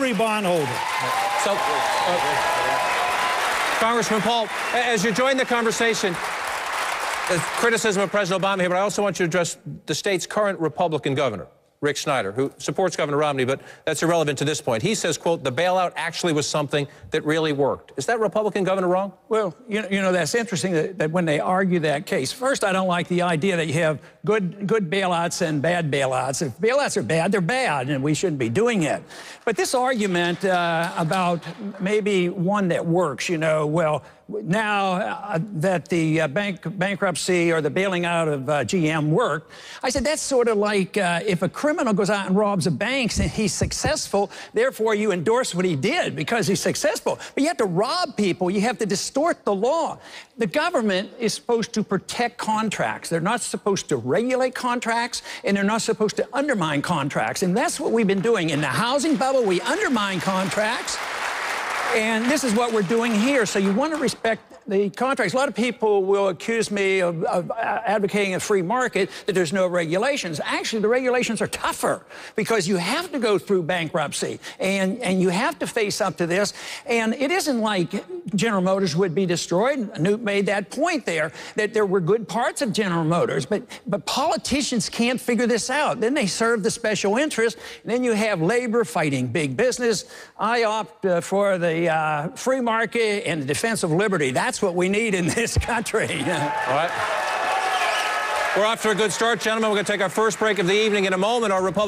every bondholder. So, Congressman Paul, as you join the conversation, criticism of President Obama here, but I also want you to address the state's current Republican governor, Rick Snyder, who supports Governor Romney, but that's irrelevant to this point. He says, quote, the bailout actually was something that really worked. Is that Republican governor wrong? Well, you know that's interesting that when they argue that case. First, I don't like the idea that you have good bailouts and bad bailouts. If bailouts are bad, they're bad, and we shouldn't be doing it. But this argument about maybe one that works, well, now that the bankruptcy or the bailing out of GM worked, I said that's sort of like if a criminal goes out and robs a bank and he's successful, therefore you endorse what he did because he's successful. But you have to rob people. You have to distort the law. The government is supposed to protect contracts. They're not supposed to regulate contracts, and they're not supposed to undermine contracts. And that's what we've been doing. In the housing bubble, we undermine contracts. And this is what we're doing here. So you want to respect the contracts. A lot of people will accuse me of advocating a free market, that there's no regulations. Actually, the regulations are tougher because you have to go through bankruptcy and you have to face up to this. And it isn't like General Motors would be destroyed. Newt made that point there, that there were good parts of General Motors, but politicians can't figure this out. Then they serve the special interest, and then you have labor fighting big business. I opt for the free market and the defense of liberty. That's what we need in this country. All right. We're off to a good start, gentlemen. We're going to take our first break of the evening in a moment. Our Republican